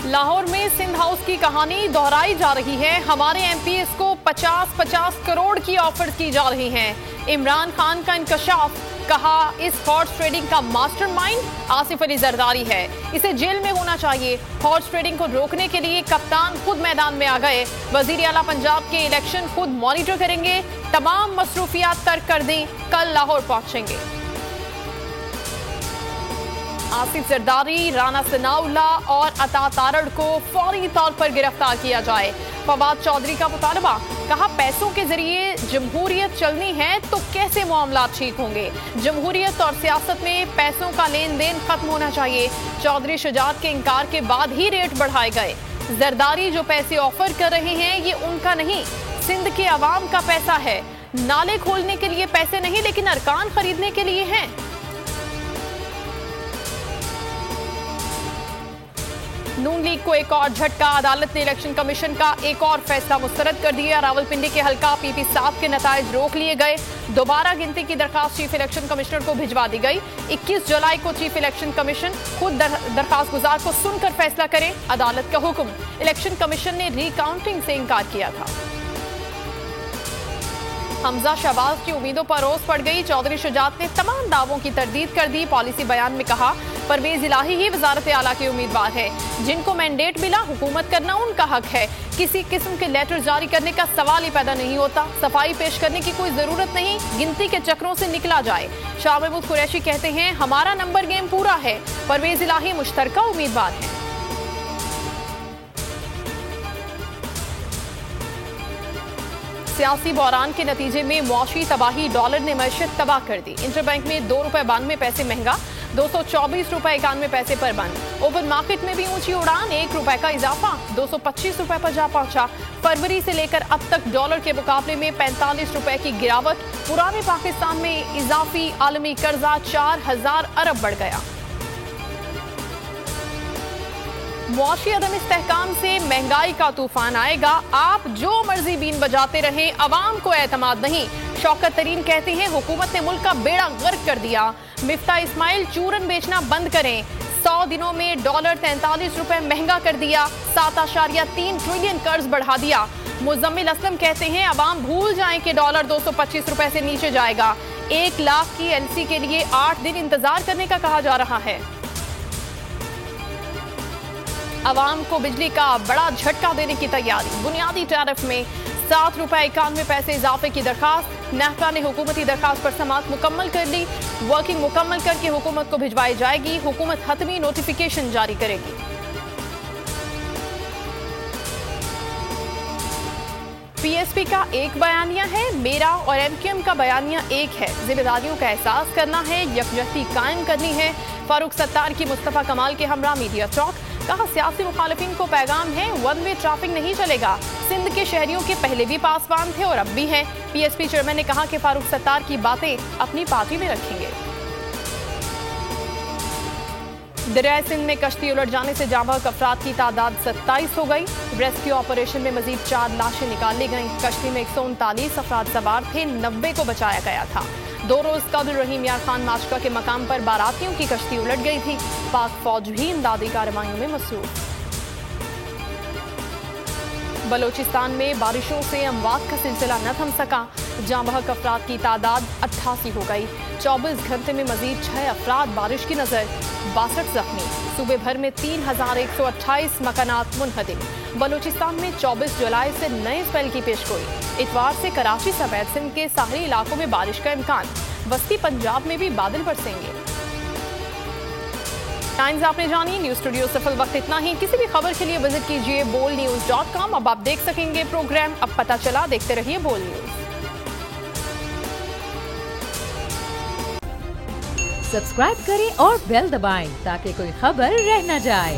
लाहौर में सिंध हाउस की कहानी दोहराई जा रही है। हमारे एमपीएस को 50-50 करोड़ की ऑफर की जा रही हैं। इमरान खान का इंकशाफ, कहा इस हॉर्स ट्रेडिंग का मास्टरमाइंड आसिफ अली जरदारी है, इसे जेल में होना चाहिए। हॉर्स ट्रेडिंग को रोकने के लिए कप्तान खुद मैदान में आ गए। वजीर आला पंजाब के इलेक्शन खुद मॉनिटर करेंगे। तमाम मसरूफियात तर्क कर दें, कल लाहौर पहुंचेंगे। आसिफ जरदारी, राना सनाउल्लाह और अता तारड़ को फौरी तौर पर गिरफ्तार किया जाए। फवाद चौधरी का मुतालबा, कहा पैसों के जरिए जमहूरियत चलनी है तो कैसे मामला ठीक होंगे। जमहूरियत और सियासत में पैसों का लेन देन खत्म होना चाहिए। चौधरी शुजात के इनकार के बाद ही रेट बढ़ाए गए। जरदारी जो पैसे ऑफर कर रहे हैं ये उनका नहीं, सिंध के अवाम का पैसा है। नाले खोलने के लिए पैसे नहीं लेकिन अरकान खरीदने के लिए हैं। नून लीग को एक और झटका, अदालत ने इलेक्शन कमीशन का एक और फैसला मुस्तरद कर दिया। रावलपिंडी के हल्का पीपी 7 के नताइज रोक लिए गए। दोबारा गिनती की दरखास्त चीफ इलेक्शन कमिश्नर को भिजवा दी गई। 21 जुलाई को चीफ इलेक्शन कमीशन खुद दरखास्त गुजार को सुनकर फैसला करे, अदालत का हुक्म। इलेक्शन कमीशन ने रिकाउंटिंग से इनकार किया था। हमजा शहबाज की उम्मीदों पर रोज पड़ गई। चौधरी शुजात ने तमाम दावों की तरदीद कर दी। पॉलिसी बयान में कहा परवेज इलाही ही वजारत आला के उम्मीदवार है। जिनको मैंडेट मिला हुकूमत करना उनका हक है। किसी किस्म के लेटर जारी करने का सवाल ही पैदा नहीं होता। सफाई पेश करने की कोई जरूरत नहीं, गिनती के चक्रों से निकला जाए। शाह महमूद कुरैशी कहते हैं हमारा नंबर गेम पूरा है। परवेज इलाही मुश्तरका उम्मीदवार है। सियासी बहरान के नतीजे में मुआशी तबाही, डॉलर ने मैशत तबाह कर दी। इंटरबैंक में ₹2.92 महंगा, 224 रुपए 91 पैसे पर बंद। ओपन मार्केट में भी ऊंची उड़ान, ₹1 का इजाफा, 225 रुपए पर जा पहुंचा। फरवरी से लेकर अब तक डॉलर के मुकाबले में 45 रुपए की गिरावट। पुराने पाकिस्तान में इजाफी आलमी कर्जा 4000 अरब बढ़ गया। मुआशी अदम इस्तेहकाम से महंगाई का तूफान आएगा। आप जो मर्जी बीन बजाते रहें, अवाम को एतमाद नहीं। शौकत तरीन कहते हैं हुकूमत ने मुल्क का बेड़ा गर्क कर दिया। मिफ्ता इस्माइल, चूरन बेचना बंद करें। 100 दिनों में डॉलर 43 रुपए महंगा कर दिया। 7.3 ट्रिलियन कर्ज बढ़ा दिया। मुजम्मिल असलम कहते हैं अवाम भूल जाएं कि डॉलर 225 रुपए से नीचे जाएगा। 1 लाख की एलसी के लिए 8 दिन इंतजार करने का कहा जा रहा है। अवाम को बिजली का बड़ा झटका देने की तैयारी। बुनियादी टैरिफ में ₹7.91 इजाफे की दरखास्त। नेहका ने हुकूमती दरखास्त पर समाअत मुकम्मल कर ली। वर्किंग मुकम्मल करके हुकूमत को भिजवाई जाएगी। हुकूमत हतमी नोटिफिकेशन जारी करेगी। पीएसपी का एक बयानिया है, मेरा और एमक्यूएम का बयानिया एक है। जिम्मेदारियों का एहसास करना है, यकजहती कायम करनी है। फारूक सत्तार की मुस्तफा कमाल के हमरा मीडिया चौक, कहा सियासी मुखालिफिन को पैगाम है वन वे ट्रैफिक नहीं चलेगा। सिंध के शहरियों के पहले भी पासवान थे और अब भी हैं। पीएसपी चेयरमैन ने कहा कि फारूक सत्तार की बातें अपनी पार्टी में रखेंगे। दरियाए सिंध में कश्ती उलट जाने से जांबाक अफराद की तादाद 27 हो गई। रेस्क्यू ऑपरेशन में मजीद 4 लाशें निकाल ली गईं। कश्ती में 139 अफराद सवार थे, 90 को बचाया गया था। 2 रोज कबल रहीम यार खान माशका के मकाम पर बारातियों की कश्ती उलट गई थी। पाक फौज भी इमदादी कार्रवाइयों में मसरूफ। बलोचिस्तान में बारिशों से अमवात का सिलसिला न थम सका। जांबहक अफराद की तादाद 88 हो गई। 24 घंटे में मजीद 6 अफराद बारिश की नजर, 62 जख्मी। सूबे भर में 3128 मकानात मुनहदिम। बलोचिस्तान में 24 जुलाई से नए स्पेल की पेशगोई। इतवार से कराची समेत सिंध के साहली इलाकों में बारिश का इम्कान। वस्ती पंजाब में भी बादल बरसेंगे। टाइम्स आपने जानी। न्यूज स्टूडियो से फिल वक्त इतना ही। किसी भी खबर के लिए विजिट कीजिए bolnews.com। अब आप देख सकेंगे प्रोग्राम अब पता चला। देखते रहिए बोल न्यूज। सब्सक्राइब करें और बेल दबाएं ताकि कोई खबर रह न जाए।